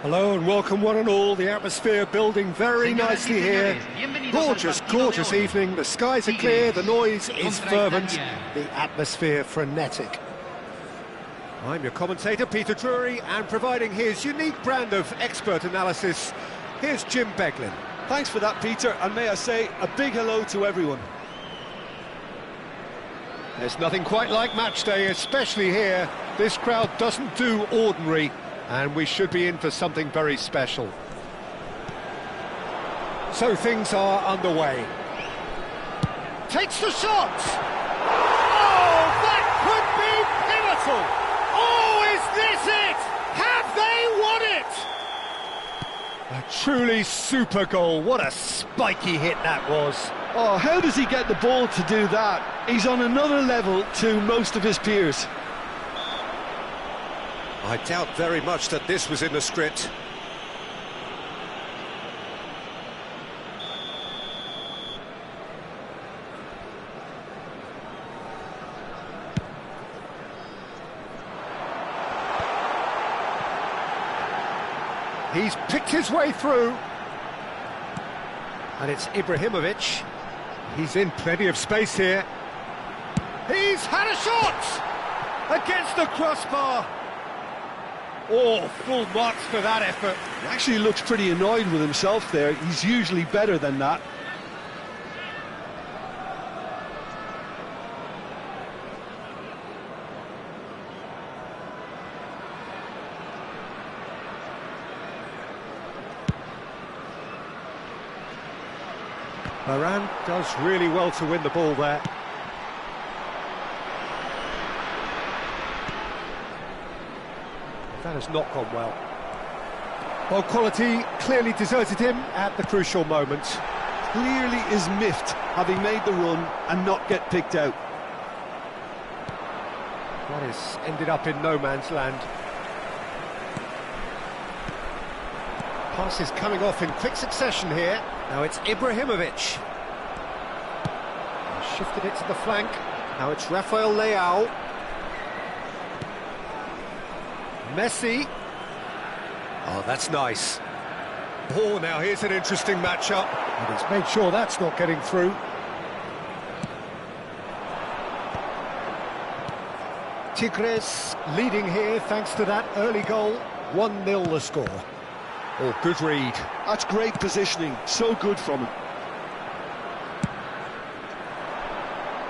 Hello and welcome one and all. The atmosphere building very nicely here. Gorgeous, gorgeous evening. The skies are clear, the noise is fervent, the atmosphere frenetic. I'm your commentator, Peter Drury, and providing his unique brand of expert analysis, here's Jim Beglin. Thanks for that, Peter, and may I say a big hello to everyone. There's nothing quite like match day, especially here. This crowd doesn't do ordinary, and we should be in for something very special. So things are underway. Takes the shot! Oh, that could be pivotal! Oh, is this it? Have truly super goal. What a spiky hit that was. Oh, how does he get the ball to do that? He's on another level to most of his peers. I doubt very much that this was in the script. He's picked his way through. And it's Ibrahimovic. He's in plenty of space here. He's had a shot! Against the crossbar. Oh, full marks for that effort. He actually looks pretty annoyed with himself there. He's usually better than that. Varane does really well to win the ball there. That has not gone well. Well, quality clearly deserted him at the crucial moment. Clearly is miffed having made the run and not get picked out. That has ended up in no man's land. Pass is coming off in quick succession here. Now it's Ibrahimovic. Shifted it to the flank. Now it's Rafael Leao. Messi. Oh, that's nice. Oh, now here's an interesting matchup. And he's made sure that's not getting through. Tigres leading here thanks to that early goal. 1-0 the score. Oh, good read. That's great positioning, so good from him.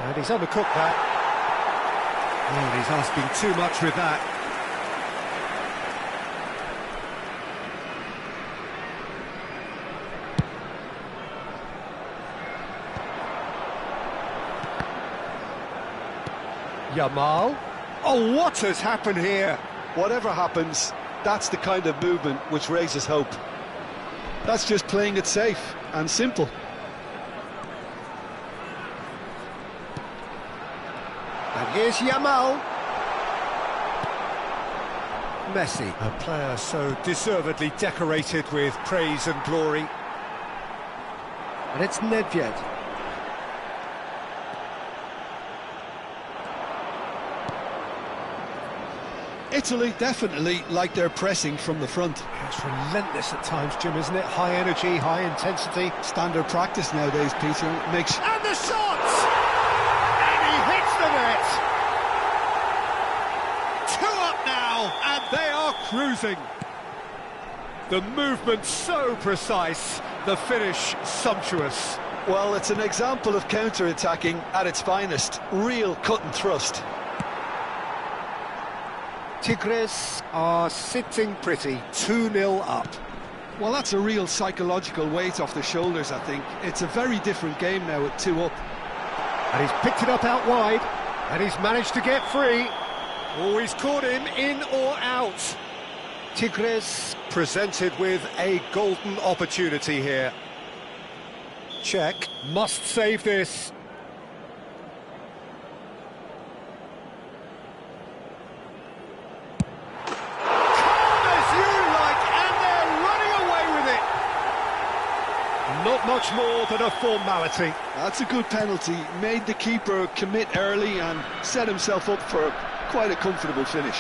And he's undercooked that. Oh, he's asking too much with that. Yamal. Oh, what has happened here? Whatever happens, that's the kind of movement which raises hope. That's just playing it safe and simple. And here's Yamal. Messi, a player so deservedly decorated with praise and glory. And it's Nedved. Italy definitely like their pressing from the front. It's relentless at times, Jim, isn't it? High energy, high intensity. Standard practice nowadays, Peter. Makes... And the shot! And he hits the net! 2 up now, and they are cruising. The movement so precise, the finish sumptuous. Well, it's an example of counter-attacking at its finest. Real cut and thrust. Tigres are sitting pretty, 2-0 up. Well, that's a real psychological weight off the shoulders, I think. It's a very different game now at 2 up. And he's picked it up out wide, and he's managed to get free. Oh, he's caught him in or out. Tigres presented with a golden opportunity here. Czech must save this. Not much more than a formality. That's a good penalty. Made the keeper commit early and set himself up for quite a comfortable finish.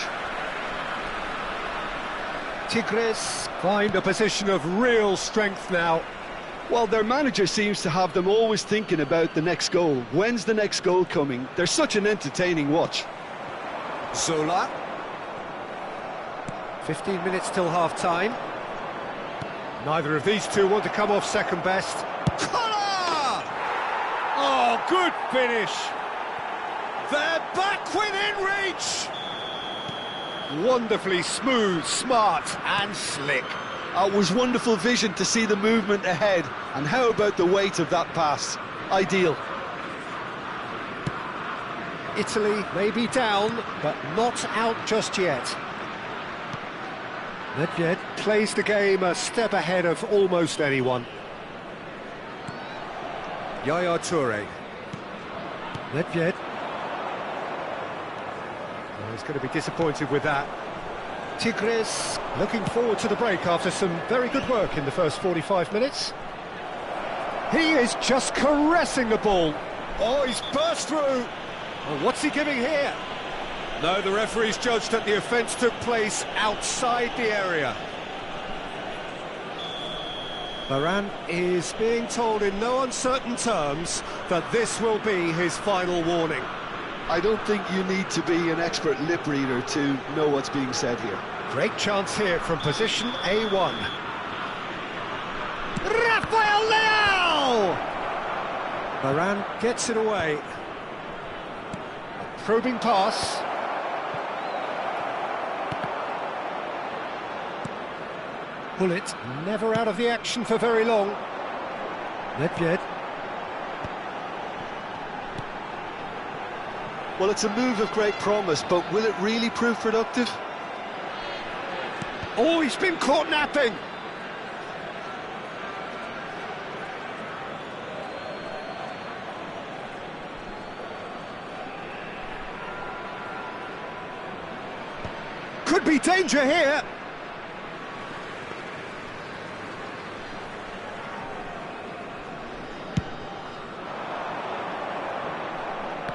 Tigres find a position of real strength now. Well, their manager seems to have them always thinking about the next goal. When's the next goal coming? They're such an entertaining watch. Zola. 15 minutes till half-time. Neither of these two want to come off second best. Collar! Oh, good finish. They're back within reach. Wonderfully smooth, smart and slick. It was wonderful vision to see the movement ahead. And how about the weight of that pass? Ideal. Italy may be down, but not out just yet. Nedved plays the game a step ahead of almost anyone. Yaya Toure. Nedved. Oh, he's going to be disappointed with that. Tigres looking forward to the break after some very good work in the first 45 minutes. He is just caressing the ball. Oh, he's burst through. Oh, what's he giving here? No, the referee's judged that the offence took place outside the area. Varane is being told in no uncertain terms that this will be his final warning. I don't think you need to be an expert lip reader to know what's being said here. Great chance here from position A1. Rafael Leao! Varane gets it away. A probing pass. Bullet never out of the action for very long. Nedved. Well, it's a move of great promise, but will it really prove productive? Oh, he's been caught napping. Could be danger here.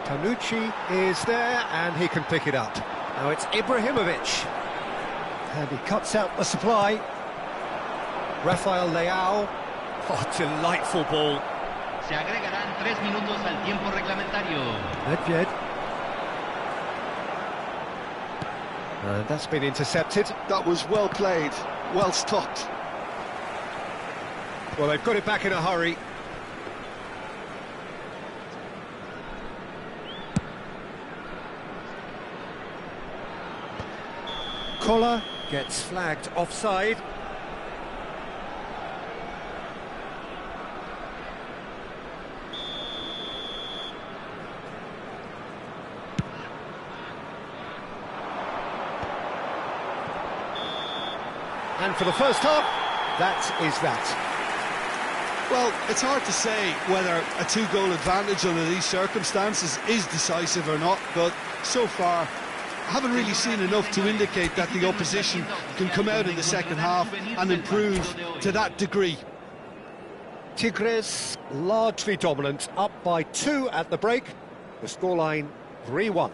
Tanucci is there, and he can pick it up. Now it's Ibrahimovic. And he cuts out the supply. Rafael Leao. Oh, delightful ball. Se agregarán 3 minutos al tiempo reglamentario. Nedved. And that's been intercepted. That was well played, well stopped. Well, they've got it back in a hurry. Collar gets flagged offside. And for the first half, that is that. Well, it's hard to say whether a two-goal advantage under these circumstances is decisive or not, but so far I haven't really seen enough to indicate that the opposition can come out in the second half and improve to that degree. Tigres largely dominant, up by 2 at the break. The scoreline 3-1.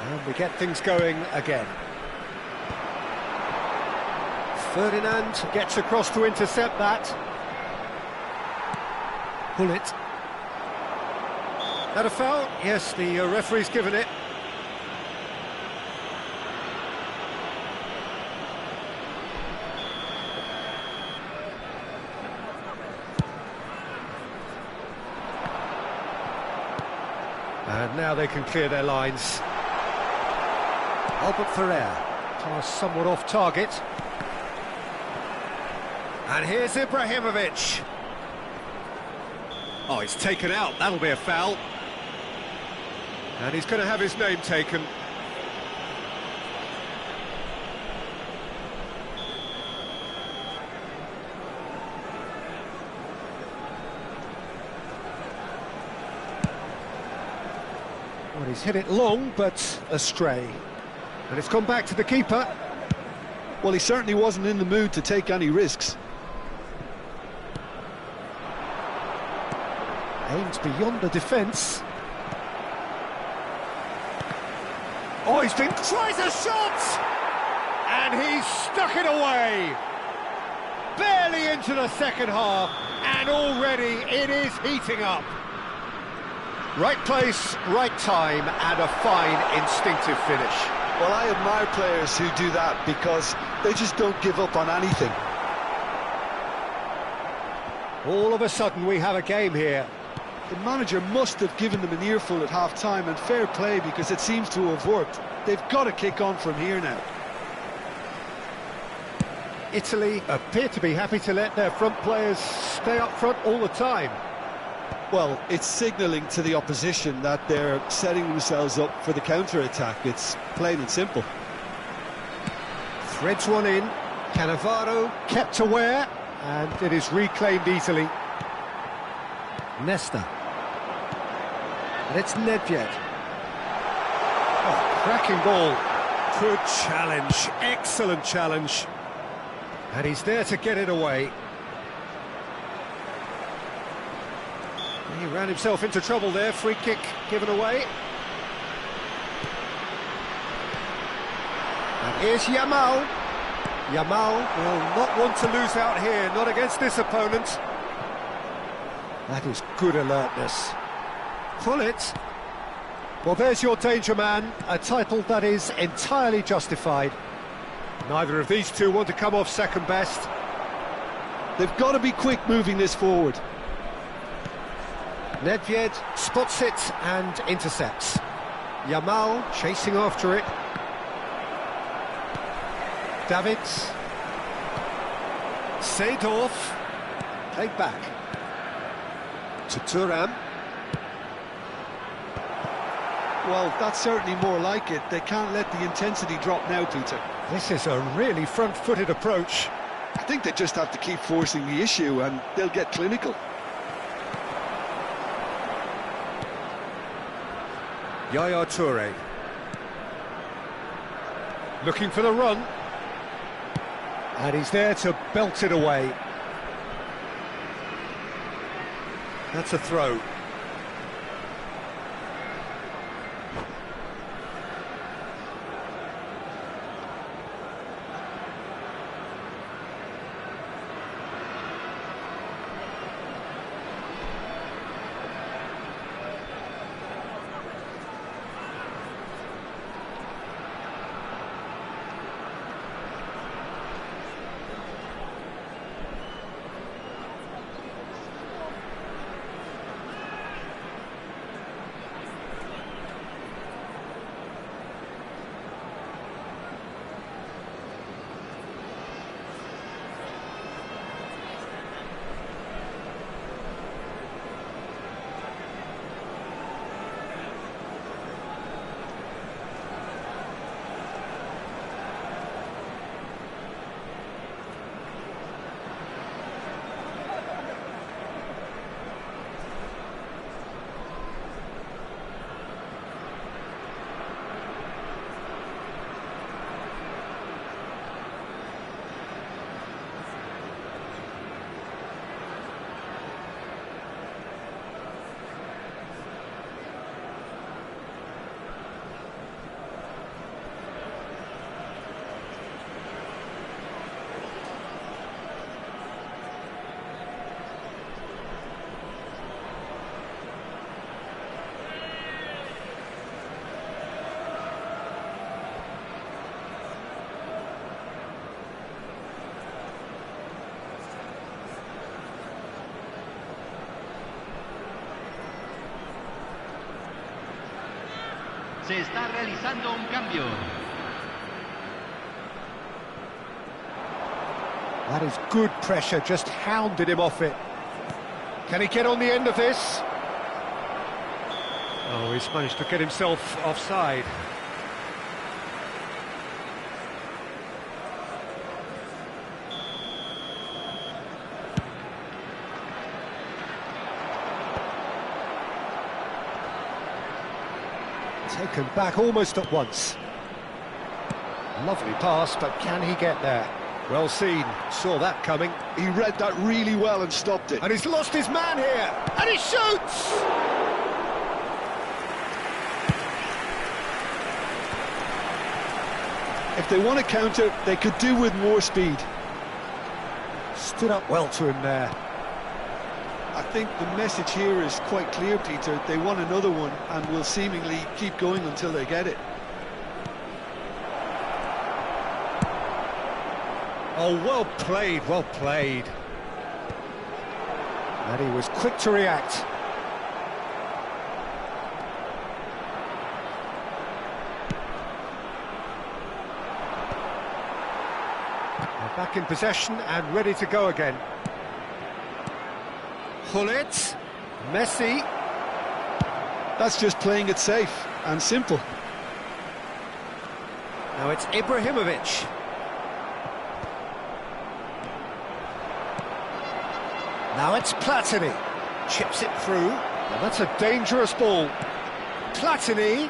And we get things going again. Ferdinand gets across to intercept that. Bullet. That a foul? Yes, the referee's given it. And now they can clear their lines. Albert Ferrer, pass somewhat off target. And here's Ibrahimovic. Oh, he's taken out, that'll be a foul. And he's going to have his name taken. Well, he's hit it long, but astray. And it's gone back to the keeper. Well, he certainly wasn't in the mood to take any risks. Aimed beyond the defence. Oh, tries a shot! And he's stuck it away! Barely into the second half, and already it is heating up. Right place, right time, and a fine instinctive finish. Well, I admire players who do that because they just don't give up on anything. All of a sudden we have a game here. The manager must have given them an earful at half-time, and fair play because it seems to have worked. They've got to kick on from here now. Italy appear to be happy to let their front players stay up front all the time. Well, it's signalling to the opposition that they're setting themselves up for the counter-attack. It's plain and simple. Threads one in. Cannavaro kept aware, and it is reclaimed easily. Nesta. And it's Nedved. Oh, cracking ball. Good challenge. Excellent challenge. And he's there to get it away. He ran himself into trouble there. Free kick given away. And here's Yamal. Yamal will not want to lose out here, not against this opponent. That is good alertness. Pull it. Well, there's your danger man, a title that is entirely justified. Neither of these two want to come off second best. They've got to be quick moving this forward. Nedved spots it and intercepts. Yamal chasing after it. Davids. Seedorf. Played back. To Thuram. Well, that's certainly more like it. They can't let the intensity drop now, Peter. This is a really front-footed approach. I think they just have to keep forcing the issue and they'll get clinical. Yaya Toure. Looking for the run. And he's there to belt it away. That's a throw. Se está realizando un cambio. That is good pressure, just hounded him off it. Can he get on the end of this? Oh, he's managed to get himself offside. Taken back almost at once. Lovely pass, but can he get there? Well seen, saw that coming. He read that really well and stopped it. And he's lost his man here, and he shoots! If they want to counter, they could do with more speed. Stood up well to him there. I think the message here is quite clear, Peter. They want another one and will seemingly keep going until they get it. Oh, well played, well played. And he was quick to react. They're back in possession and ready to go again. Hullet, Messi. That's just playing it safe and simple. Now it's Ibrahimovic. Now it's Platini. Chips it through. And that's a dangerous ball. Platini.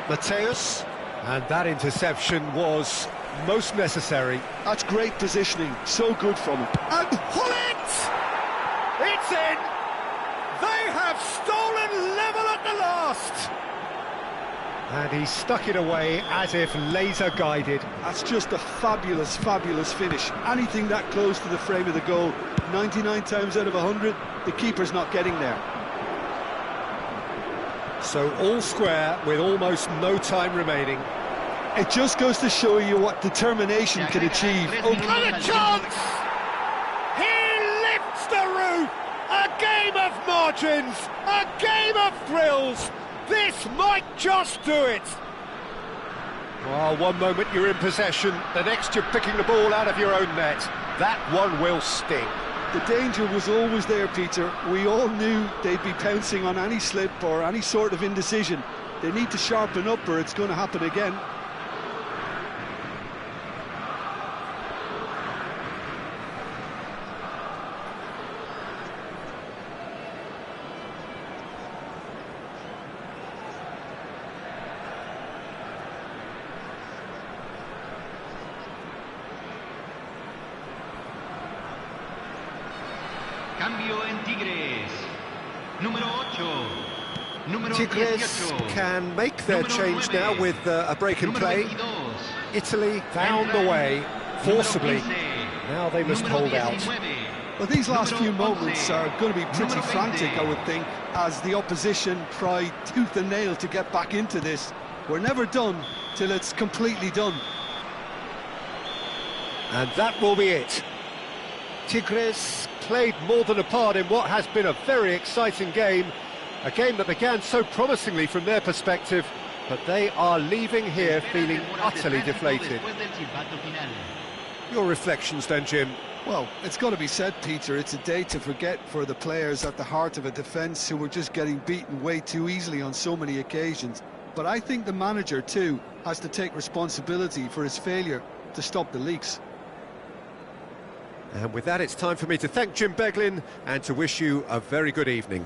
Mateus. And that interception was most necessary. That's great positioning, so good from him. And Hullet! It's in! They have stolen level at the last! And he stuck it away as if laser-guided. That's just a fabulous, fabulous finish. Anything that close to the frame of the goal, 99 times out of 100, the keeper's not getting there. So all square with almost no time remaining. It just goes to show you what determination can achieve. Oh, and a chance! He lifts the roof! A game of margins! A game of thrills! This might just do it! Well, one moment you're in possession, the next you're picking the ball out of your own net. That one will sting. The danger was always there, Peter. We all knew they'd be pouncing on any slip or any sort of indecision. They need to sharpen up or it's going to happen again. Cambio en Tigres. Número 8. Número Tigres 18. can make their Número change 9. now with a break in Número play. 22. Italy found the way forcibly. Número 15. Now they must Número hold out. 19. Well, these last Número few 11. moments are going to be pretty Número 20. frantic, I would think, as the opposition try tooth and nail to get back into this. We're never done till it's completely done. And that will be it. Tigres played more than a part in what has been a very exciting game. A game that began so promisingly from their perspective, but they are leaving here feeling utterly deflated. Your reflections then, Jim? Well, it's got to be said, Peter, it's a day to forget for the players at the heart of a defence who were just getting beaten way too easily on so many occasions. But I think the manager, too, has to take responsibility for his failure to stop the leaks. And with that, it's time for me to thank Jim Beglin and to wish you a very good evening.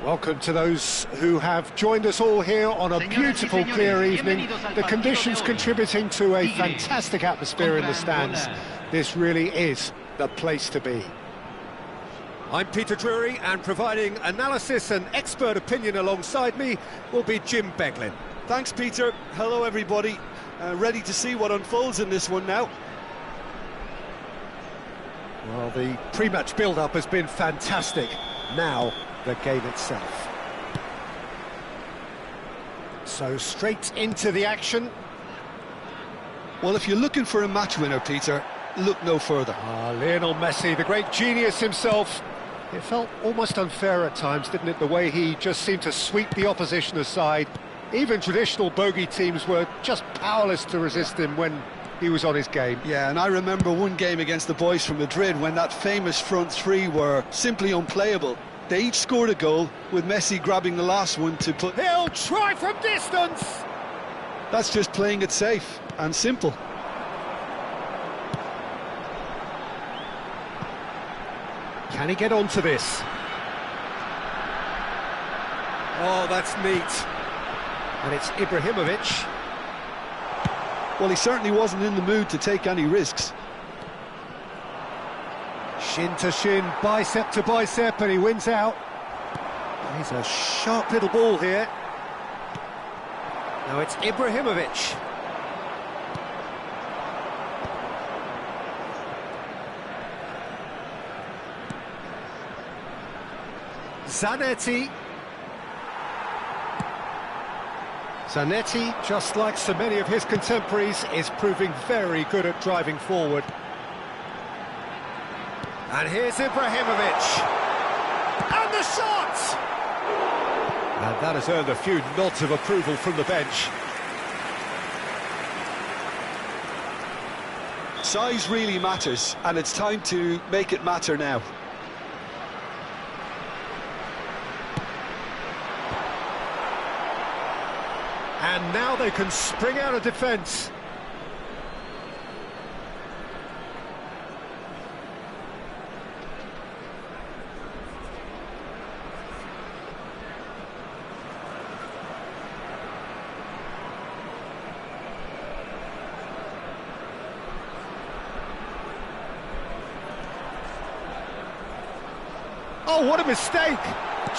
Welcome to those who have joined us all here on a beautiful, clear evening. The conditions contributing to a fantastic atmosphere in the stands. This really is the place to be. I'm Peter Drury, and providing analysis and expert opinion alongside me will be Jim Beglin. Thanks, Peter. Hello, everybody. Ready to see what unfolds in this one now. Well, the pre-match build-up has been fantastic. Now, the game itself. So straight into the action. Well, if you're looking for a match winner, Peter, look no further. Lionel Messi, the great genius himself. It felt almost unfair at times, didn't it, the way he just seemed to sweep the opposition aside. Even traditional bogey teams were just powerless to resist him when he was on his game. Yeah, and I remember one game against the boys from Madrid when that famous front three were simply unplayable. They each scored a goal, with Messi grabbing the last one to put... He'll try from distance! That's just playing it safe and simple. Can he get onto this? Oh, that's neat. And it's Ibrahimovic. Well, he certainly wasn't in the mood to take any risks. Shin to shin, bicep to bicep, and he wins out. He's a sharp little ball here. Now it's Ibrahimovic. Zanetti. Zanetti, just like so many of his contemporaries, is proving very good at driving forward. And here's Ibrahimovic. And the shot! And that has earned a few nods of approval from the bench. Size really matters, and it's time to make it matter now. And now they can spring out of defence. Oh, what a mistake!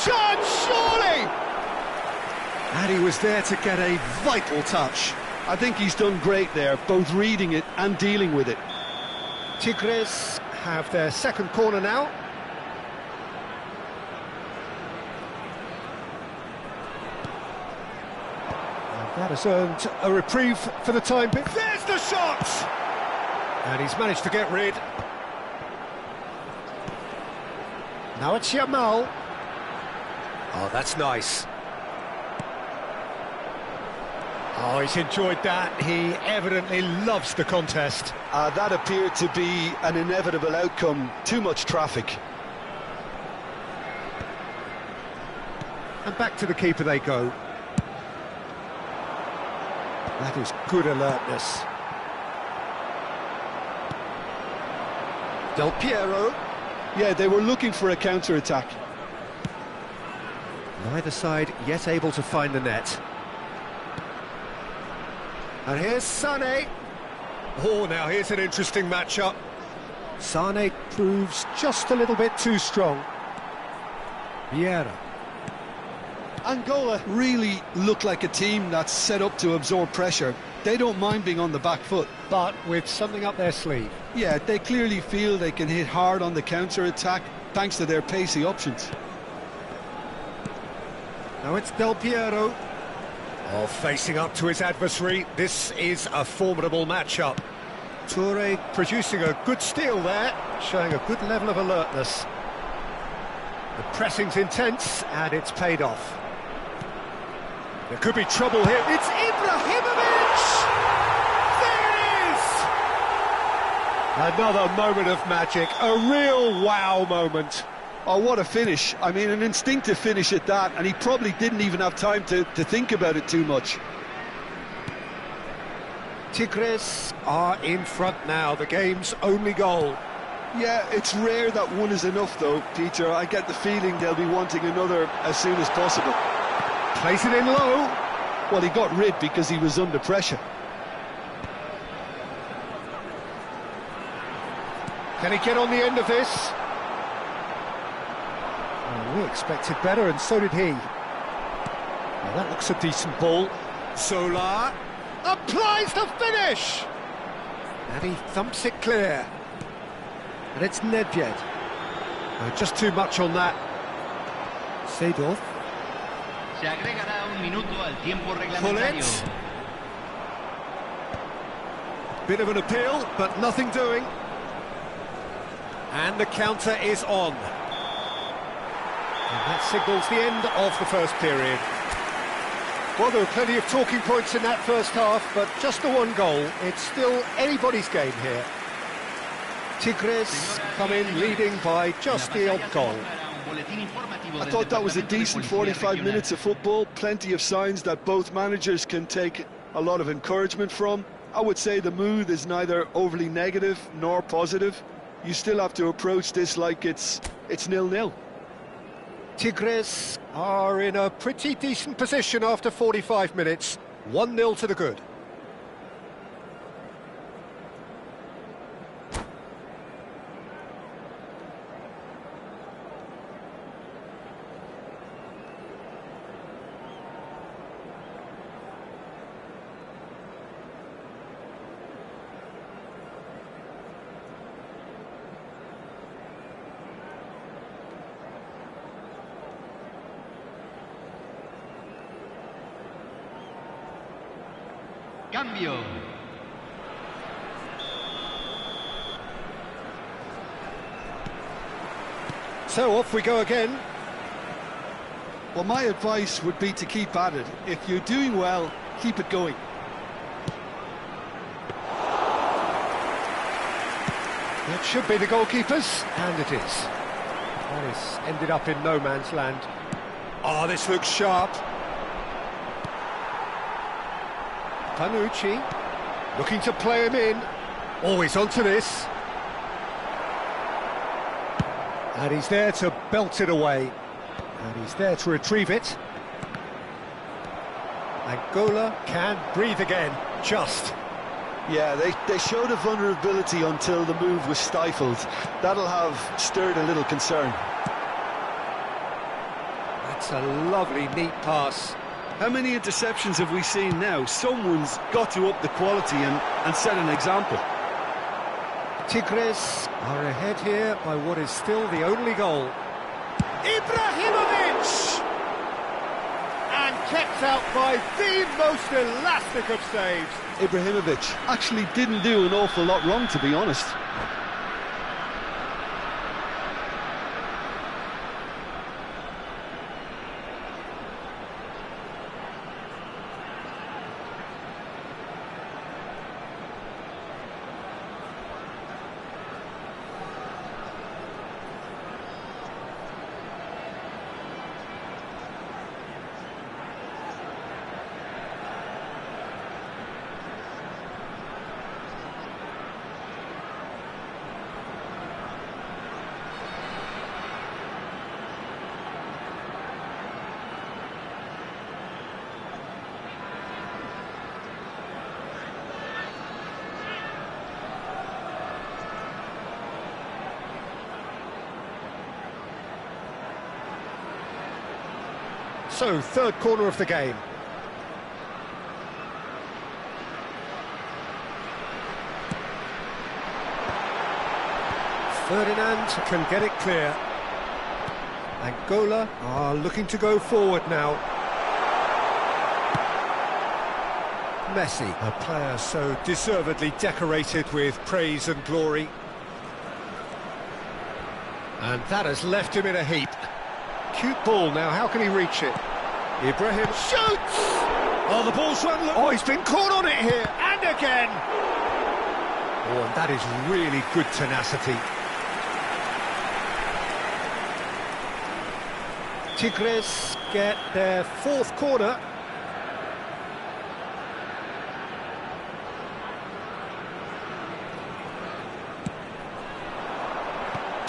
Chance, surely! And he was there to get a vital touch. I think he's done great there, both reading it and dealing with it. Tigres have their second corner now. And that has earned a reprieve for the time being. There's the shot! And he's managed to get rid. Now it's Yamal. Oh, that's nice. Oh, he's enjoyed that. He evidently loves the contest. That appeared to be an inevitable outcome. Too much traffic. And back to the keeper they go. That is good alertness. Del Piero. Yeah, they were looking for a counter-attack. Neither side yet able to find the net. And here's Sané. Oh, now here's an interesting matchup. Sané proves just a little bit too strong. Vieira. Angola really look like a team that's set up to absorb pressure. They don't mind being on the back foot. But with something up their sleeve. Yeah, they clearly feel they can hit hard on the counter-attack thanks to their pacey options. Now it's Del Piero. Oh, facing up to his adversary, this is a formidable matchup. Toure producing a good steal there, showing a good level of alertness. The pressing's intense, and it's paid off. There could be trouble here. It's Ibrahimovic! There it is! Another moment of magic, a real wow moment. Oh, what a finish. I mean, an instinctive finish at that, and he probably didn't even have time to think about it too much. Tigres are in front now, the game's only goal. Yeah, it's rare that one is enough though, Peter. I get the feeling they'll be wanting another as soon as possible. Plays it in low. Well, he got rid because he was under pressure. Can he get on the end of this? Well, we expected better, and so did he. Well, that looks a decent ball. Solar applies the finish! And he thumps it clear. And it's Nedved. Just too much on that. Seedorf. Se agregará un minuto al tiempo Pull reglamentario. it. Bit of an appeal, but nothing doing. And the counter is on. And that signals the end of the first period. Well, there were plenty of talking points in that first half, but just the one goal. It's still anybody's game here. Tigres come in leading by just the odd goal. I thought that was a decent 45 minutes of football. Plenty of signs that both managers can take a lot of encouragement from. I would say the mood is neither overly negative nor positive. You still have to approach this like it's 0-0. Tigres are in a pretty decent position after 45 minutes. 1-0 to the good. Cambio. So off we go again. Well, my advice would be to keep at it. If you're doing well, keep it going. That should be the goalkeepers, and it is. Paris ended up in no man's land. Oh, this looks sharp. Panucci, looking to play him in. Always onto this. And he's there to belt it away. And he's there to retrieve it. Angola can breathe again, just. Yeah, they showed a vulnerability until the move was stifled. That'll have stirred a little concern. That's a lovely, neat pass. How many interceptions have we seen now? Someone's got to up the quality and set an example. Tigres are ahead here by what is still the only goal. Ibrahimovic! And kept out by the most elastic of saves. Ibrahimovic actually didn't do an awful lot wrong, to be honest. So, third corner of the game. Ferdinand can get it clear. Angola are looking to go forward now. Messi, a player so deservedly decorated with praise and glory. And that has left him in a heap. Cute ball now, how can he reach it? Ibrahim shoots! Oh, the ball's run. Oh, he's been caught on it here, and again! Oh, and that is really good tenacity. Tigres get their fourth corner.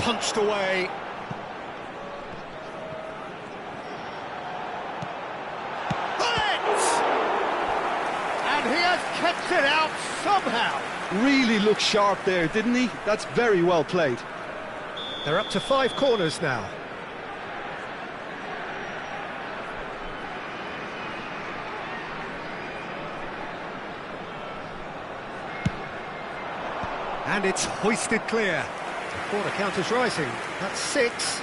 punched away. And he has kept it out somehow. Really looked sharp there, didn't he? That's very well played. They're up to 5 corners now. And it's hoisted clear. The corner count is rising. That's 6.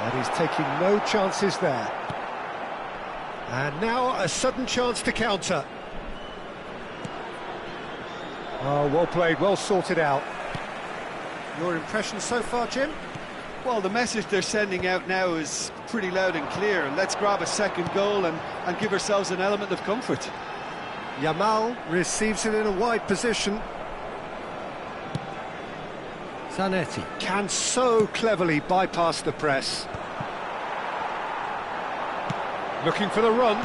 And he's taking no chances there. And now a sudden chance to counter. Oh, well played, well sorted out. Your impression so far, Jim? Well, the message they're sending out now is pretty loud and clear. Let's grab a second goal and give ourselves an element of comfort. Yamal receives it in a wide position. Zanetti can so cleverly bypass the press. Looking for the run.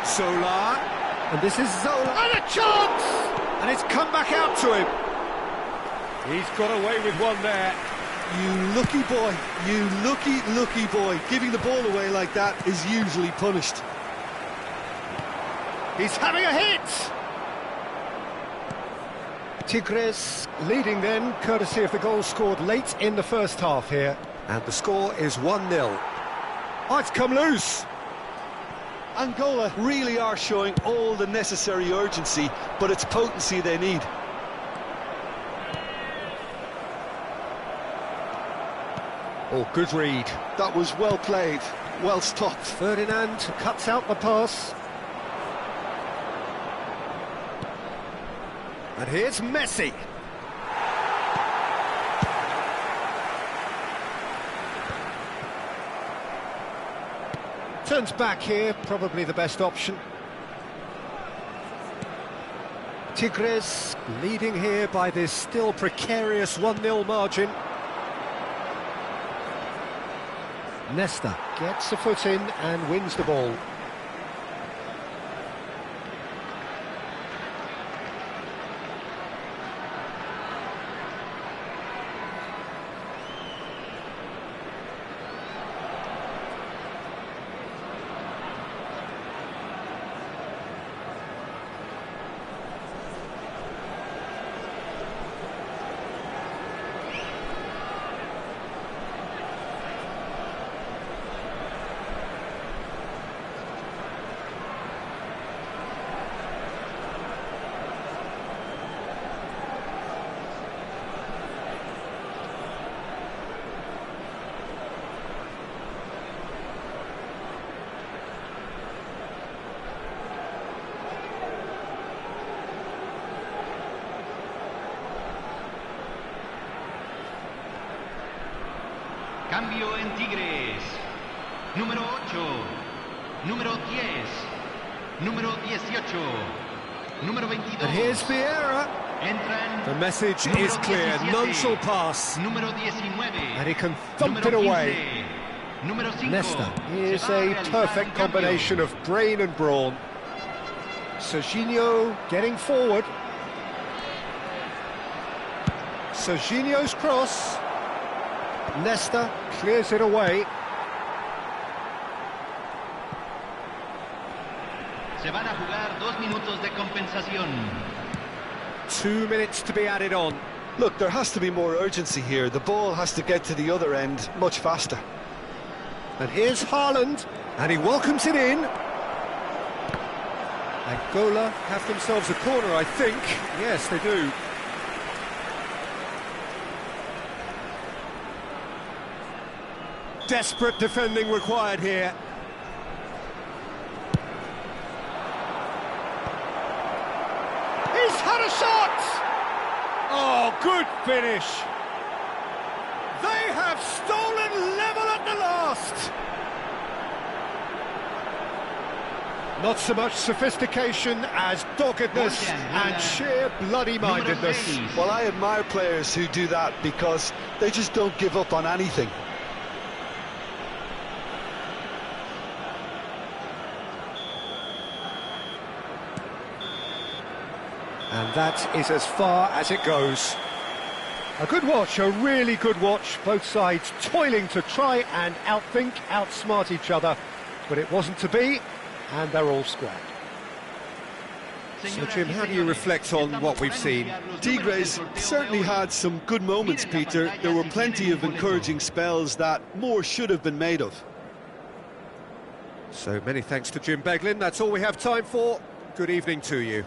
Zola. And this is Zola. And a chance! And it's come back out to him. He's got away with one there. You lucky boy, you lucky boy. Giving the ball away like that is usually punished. He's having a hit! Tigres leading then, courtesy of the goal scored late in the first half here. And the score is 1-0. Oh, it's come loose! Angola really are showing all the necessary urgency, but it's potency they need. Oh, good read. That was well played, well stopped. Ferdinand cuts out the pass. And here's Messi. Turns back here, probably the best option. Tigres leading here by this still precarious 1-0 margin. Nesta gets a foot in and wins the ball. Cambio en Tigres. Número 8. Número 10. Número 18. Número 22. And here's Vieira. Entran. The message is clear. 17. None shall pass. Número 19. And he can thump Número it away. 15. Número 5. Nesta is Se va a realizar perfect un cambio. combination of brain and brawn. Serginho getting forward. Serginho's cross. Nesta clears it away. Se van a jugar 2 minutos de compensación. 2 minutes to be added on. Look, there has to be more urgency here. The ball has to get to the other end much faster. And here's Haaland, and he welcomes it in. Angola have themselves a corner, I think. Yes, they do. Desperate defending required here. He's had a shot! Oh, good finish. They have stolen level at the last. Not so much sophistication as doggedness and sheer bloody-mindedness. Well, I admire players who do that because they just don't give up on anything. And that is as far as it goes. A good watch, a really good watch. Both sides toiling to try and outthink, outsmart each other. But it wasn't to be, and they're all square. So, Jim, how do you reflect on what we've seen? Tigres certainly had some good moments, Peter. There were plenty of encouraging spells that more should have been made of. So many thanks to Jim Beglin. That's all we have time for. Good evening to you.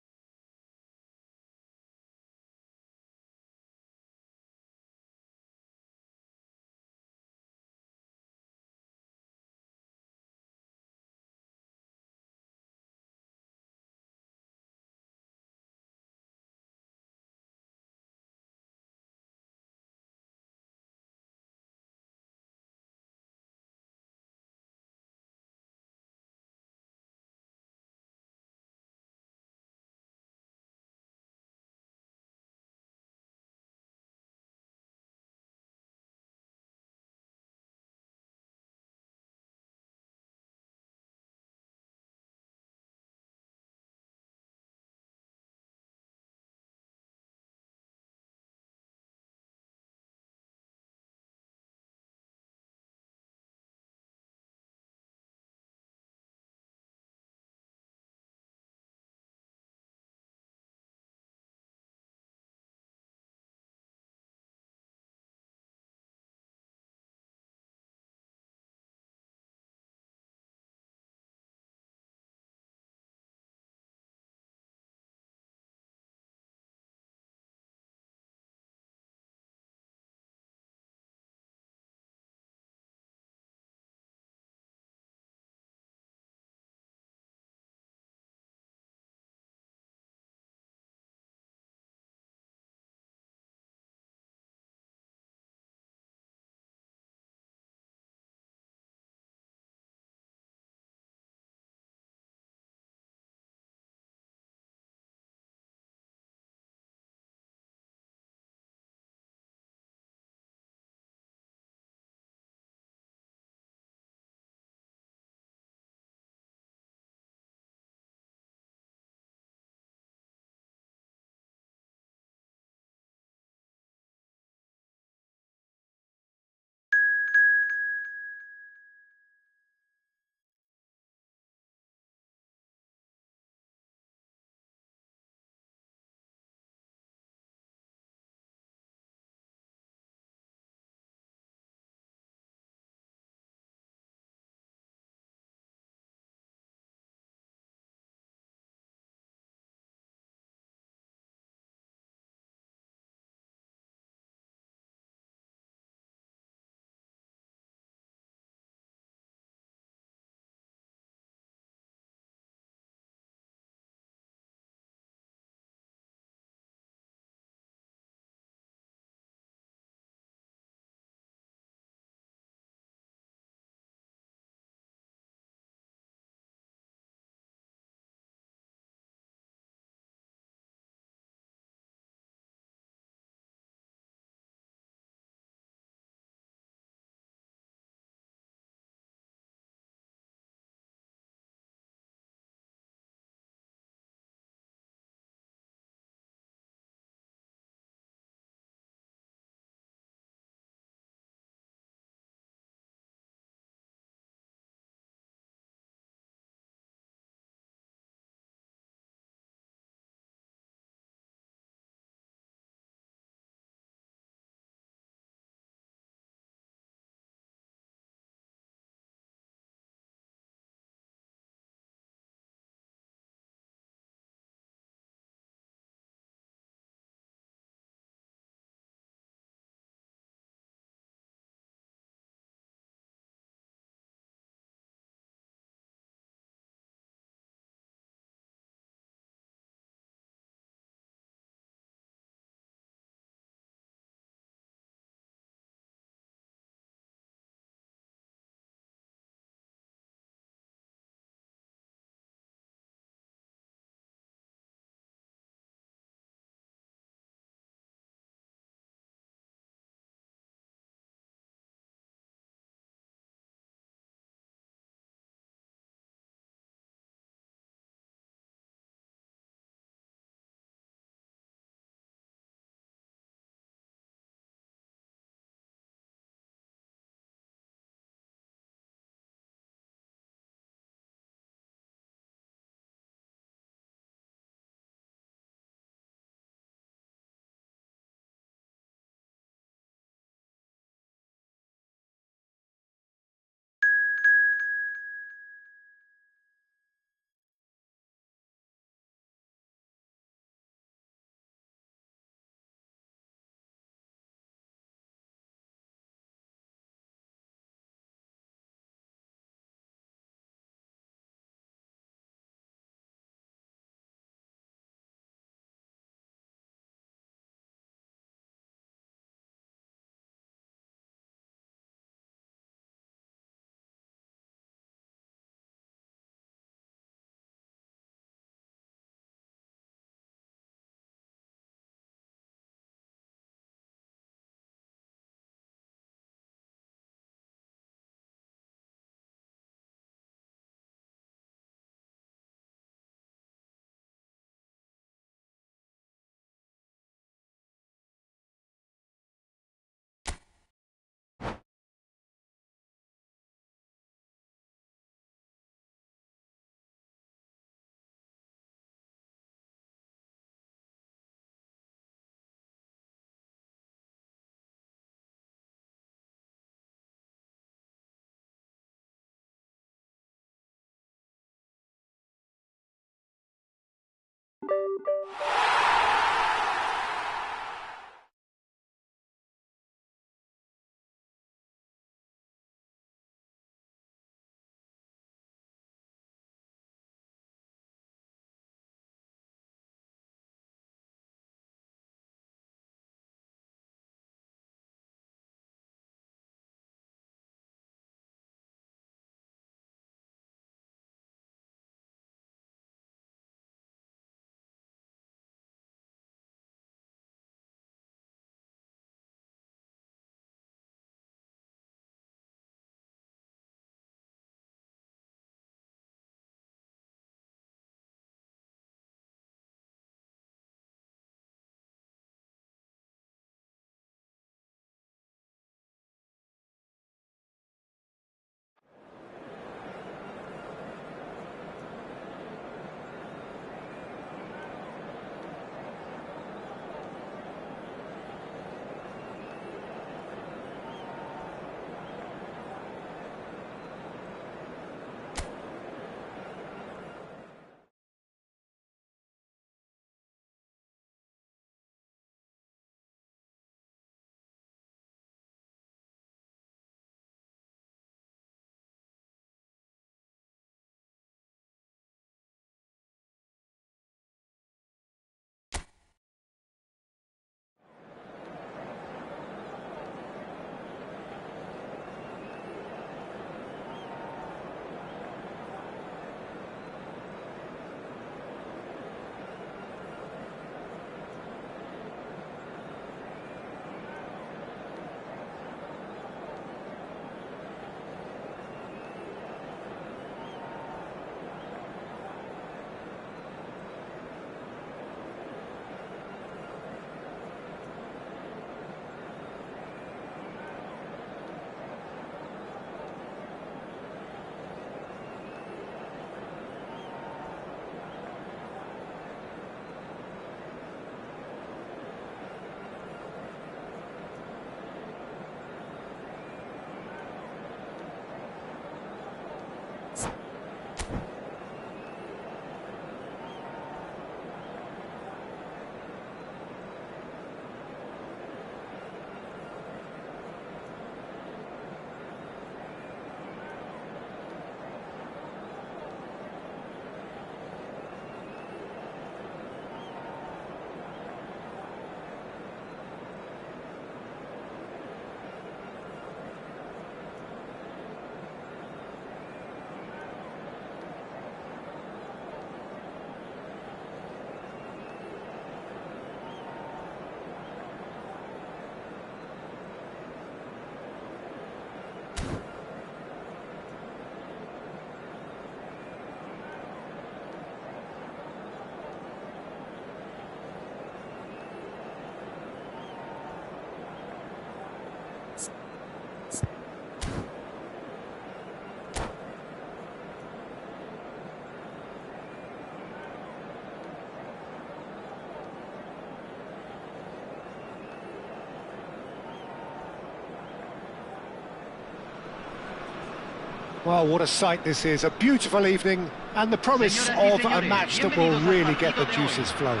Well, what a sight this is, a beautiful evening, and the promise of a match that will really get the juices flowing.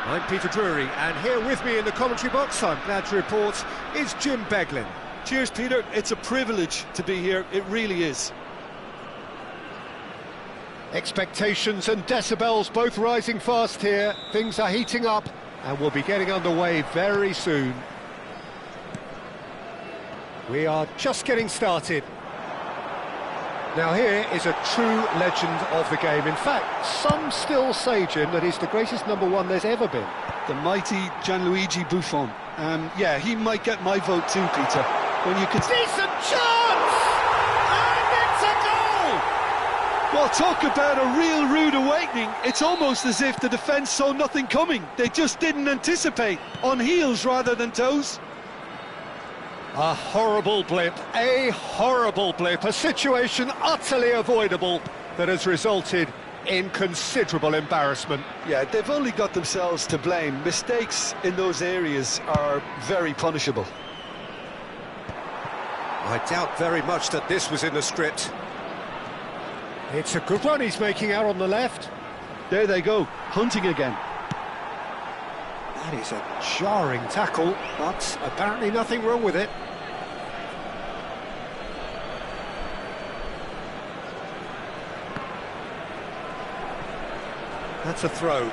I'm Peter Drury, and here with me in the commentary box, I'm glad to report, is Jim Beglin. Cheers, Peter. It's a privilege to be here. It really is. Expectations and decibels both rising fast here. Things are heating up, and we'll be getting underway very soon. We are just getting started. Now here is a true legend of the game. In fact, some still say, Jim, that he's the greatest #1 there's ever been. The mighty Gianluigi Buffon. Yeah, he might get my vote too, Peter. When you could... Decent chance! And it's a goal! Well, talk about a real rude awakening. It's almost as if the defence saw nothing coming. They just didn't anticipate. On heels rather than toes. A horrible blip, a situation utterly avoidable that has resulted in considerable embarrassment. Yeah, they've only got themselves to blame. Mistakes in those areas are very punishable. I doubt very much that this was in the script. It's a good one he's making out on the left. There they go, hunting again. That is a jarring tackle, but apparently nothing wrong with it. That's a throw.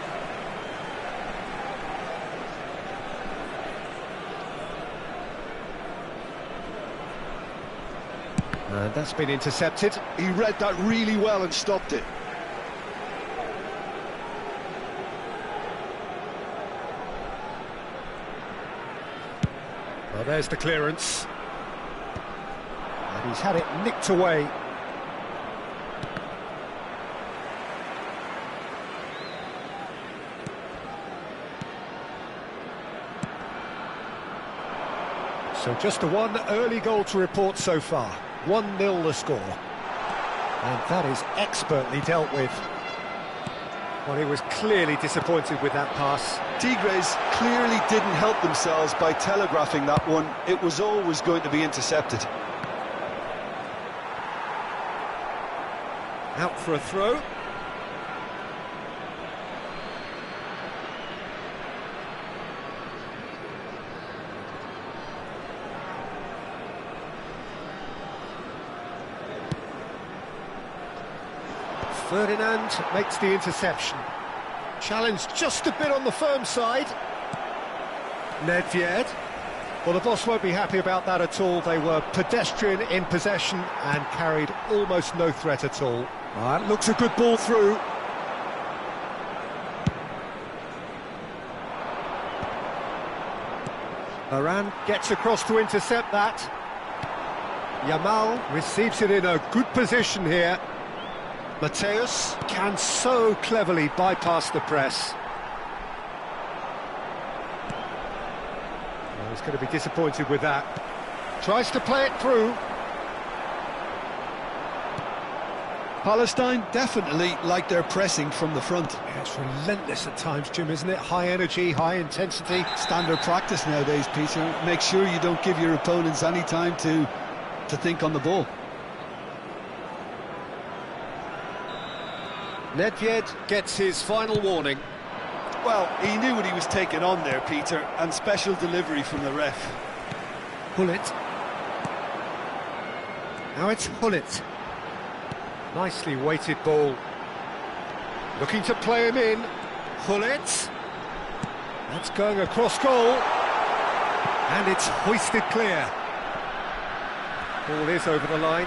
And that's been intercepted. He read that really well and stopped it. Well, there's the clearance. And he's had it nicked away. So just the one early goal to report so far. 1-0 the score. And that is expertly dealt with. Well, he was clearly disappointed with that pass. Tigres clearly didn't help themselves by telegraphing that one. It was always going to be intercepted. Out for a throw. Ferdinand makes the interception. Challenge just a bit on the firm side. Nedved. Well, the boss won't be happy about that at all. They were pedestrian in possession and carried almost no threat at all. That looks a good ball through. Varane gets across to intercept that. Yamal receives it in a good position here. Mateus can so cleverly bypass the press. Well, he's going to be disappointed with that. Tries to play it through. Palestine definitely like their pressing from the front. Yeah, it's relentless at times, Jim, isn't it? High energy, high intensity. Standard practice nowadays, Peter. Make sure you don't give your opponents any time to think on the ball. Nedved gets his final warning. Well, he knew what he was taking on there, Peter, and special delivery from the ref. Hullet. Now it's Hullet. Nicely weighted ball. Looking to play him in. Hullet. That's going across goal. And it's hoisted clear. Ball is over the line.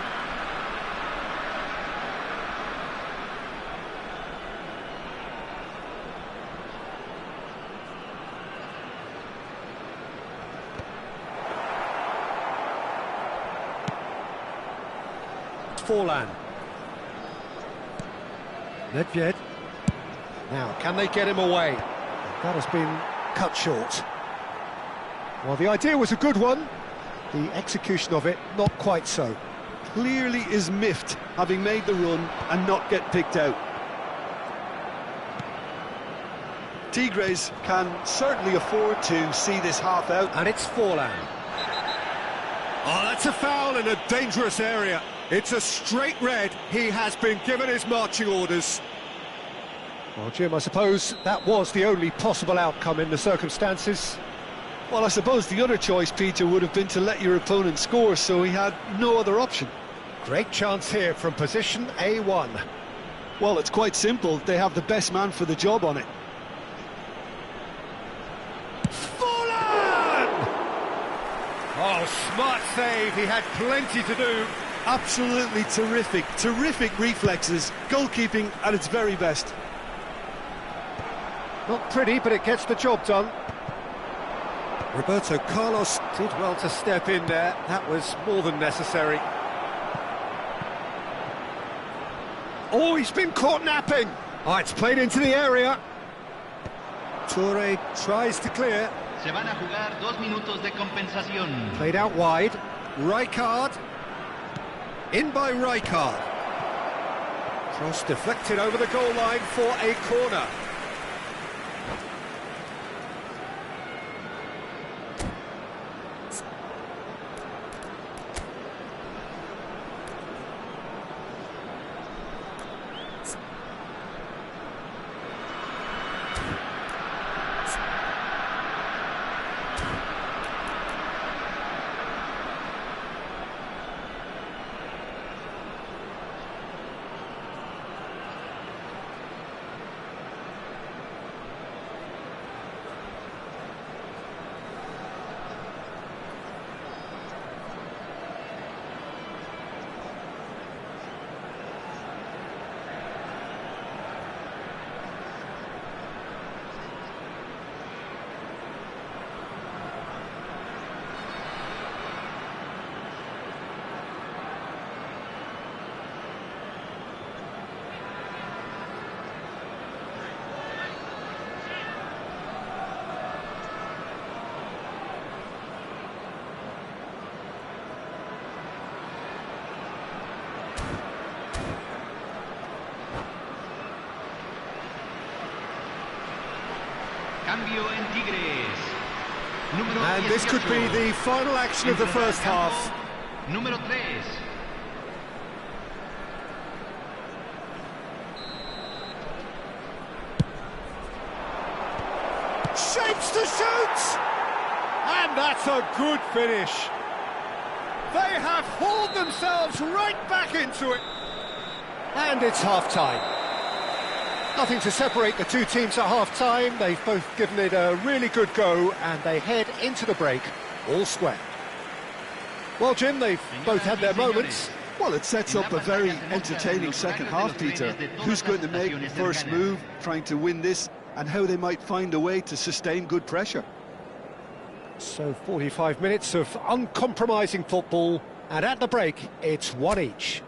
Forlan. Nedved. Now, can they get him away? That has been cut short. Well, the idea was a good one. The execution of it, not quite so. Clearly is miffed, having made the run and not get picked out. Tigres can certainly afford to see this half out. And it's Forlan. Oh, that's a foul in a dangerous area. It's a straight red. He has been given his marching orders. Well, Jim, I suppose that was the only possible outcome in the circumstances. Well, I suppose the other choice, Peter, would have been to let your opponent score, so he had no other option. Great chance here from position A1. Well, it's quite simple. They have the best man for the job on it. Forlan! Oh, smart save. He had plenty to do. Absolutely terrific. Terrific reflexes. Goalkeeping at its very best. Not pretty, but it gets the job done. Roberto Carlos did well to step in there. That was more than necessary. Oh, he's been caught napping. Oh, it's played into the area. Toure tries to clear. Se van a jugar 2 minutos de compensación. Played out wide. Rijkaard. In by Rijkaard. Cross deflected over the goal line for a corner. Cambio en Tigres. Número And this could be 18. the final action of the Entrará first al campo, half. Número 3. Shapes to shoot! And that's a good finish. They have hauled themselves right back into it. And it's half-time. Nothing to separate the two teams at half-time. They've both given it a really good go, and they head into the break all square. Well, Jim, they've both had their moments. Well, it sets up a very entertaining second half, Peter. Who's going to make the first move, trying to win this, and how they might find a way to sustain good pressure. So 45 minutes of uncompromising football, and at the break, it's one each.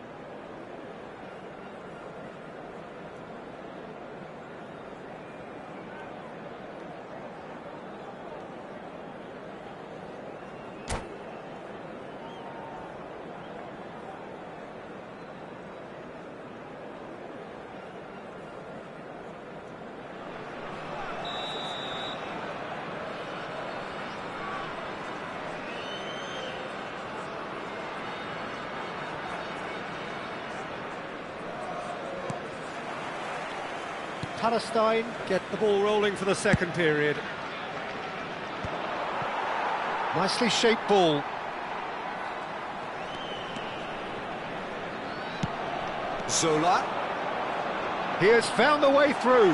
Palestine get The ball rolling for the second period. nicely shaped ball. Zola. He has found the way through,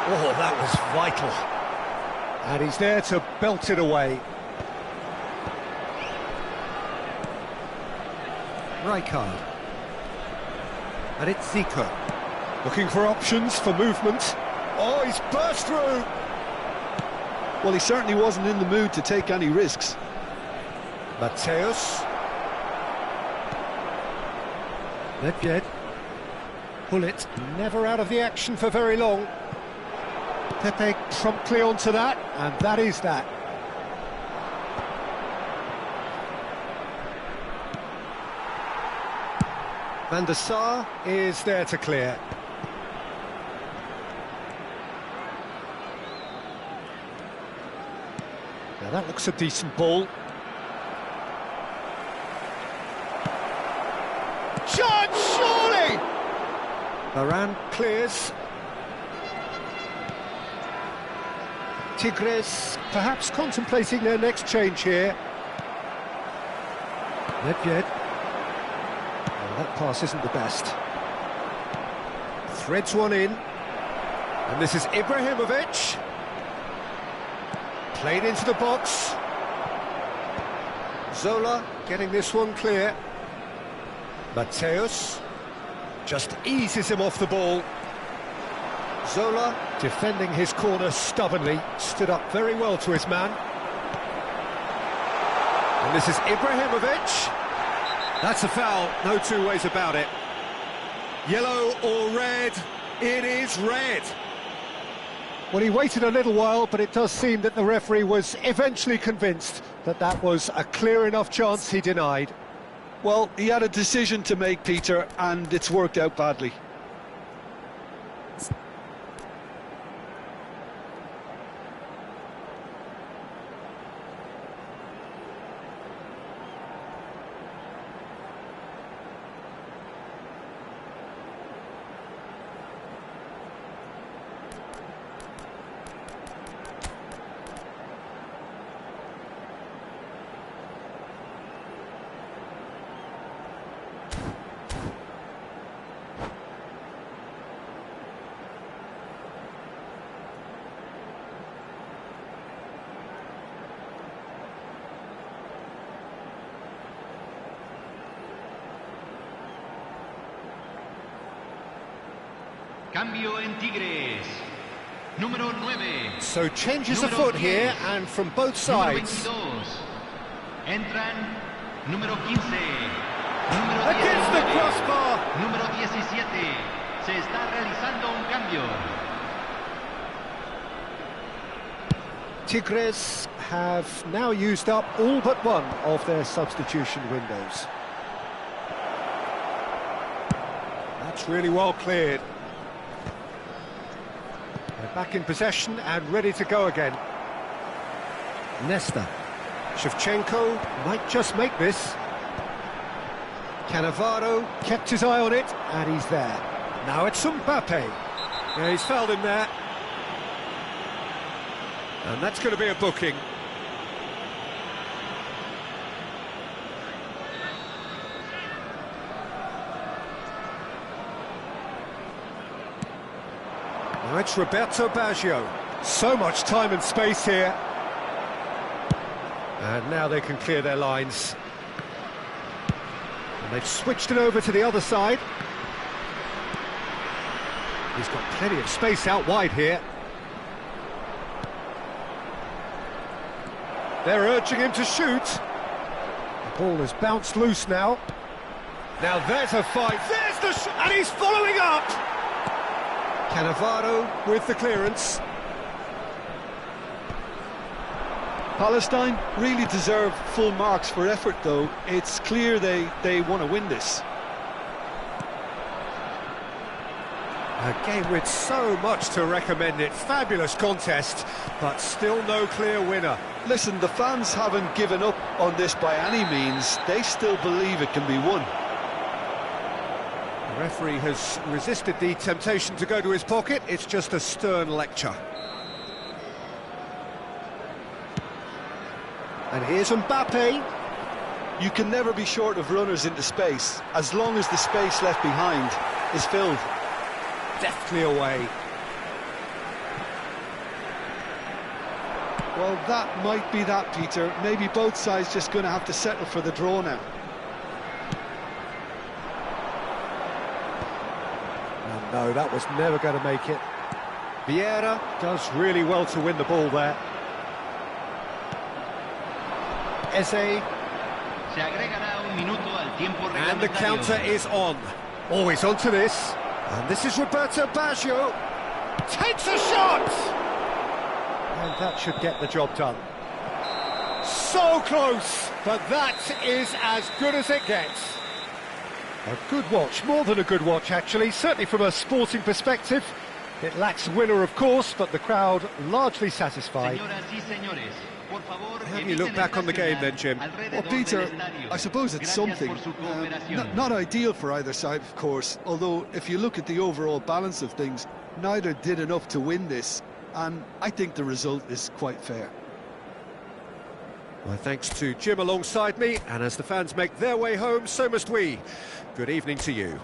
Oh, that was vital. and he's there to belt it away. Rijkaard. And it's Zico. Looking for options for movement. Oh, he's burst through. Well, he certainly wasn't in the mood to take any risks. Mateus. Nedved. Hullet never out of the action for very long. Pepe promptly onto that, and that is that. Van der Sar is there to clear. Now that looks a decent ball. Chance, surely! Varane clears. Tigres perhaps contemplating their next change here. Nedved. Oh, that pass isn't the best. Threads one in. And this is Ibrahimovic. Played into the box. Zola getting this one clear. Mateus just eases him off the ball. Zola defending his corner stubbornly, stood up very well to his man. And this is Ibrahimovic. That's a foul, no two ways about it. Yellow or red? It is red. Well, he waited a little while, but it does seem that the referee was eventually convinced that that was a clear enough chance he denied. Well, he had a decision to make, Peter, and it's worked out badly. Cambio en Tigres. Número 9. So changes Número afoot 10. here, and from both Número sides. 22. Entran número 15. Número Against the 19. crossbar. Número 17. Se está realizando un cambio. Tigres have now used up all but one of their substitution windows. That's really well cleared. They're back in possession and ready to go again. Nesta. Shevchenko might just make this. Cannavaro kept his eye on it, and he's there. Now it's Mbappe. Yeah, he's fouled him there. And that's going to be a booking. Now it's Roberto Baggio. So much time and space here. And now they can clear their lines. And they've switched it over to the other side. He's got plenty of space out wide here. They're urging him to shoot. The ball has bounced loose now. Now there's a fight. There's the shot, and he's following up. Cannavaro with the clearance. Palestine really deserve full marks for effort, though. It's clear they want to win this. A game with so much to recommend it. Fabulous contest, but still no clear winner. Listen, the fans haven't given up on this by any means. They still believe it can be won. The referee has resisted the temptation to go to his pocket. It's just a stern lecture. And here's Mbappe. You can never be short of runners into space, as long as the space left behind is filled. Deftly away. Well, that might be that, Peter. Maybe both sides just going to have to settle for the draw now. No, that was never going to make it. Vieira does really well to win the ball there. Eze. Se agregará un minuto al tiempo reglamentario. And the counter is on. Always onto this. And this is Roberto Baggio. Takes a shot! And that should get the job done. So close, but that is as good as it gets. A good watch, more than a good watch actually, certainly from a sporting perspective. It lacks winner, of course, but the crowd largely satisfied. How do you look back on the game then, Jim? Well, Peter, I suppose it's something. Not ideal for either side, of course, although if you look at the overall balance of things, neither did enough to win this, and I think the result is quite fair. My thanks to Jim alongside me, and as the fans make their way home, so must we. Good evening to you.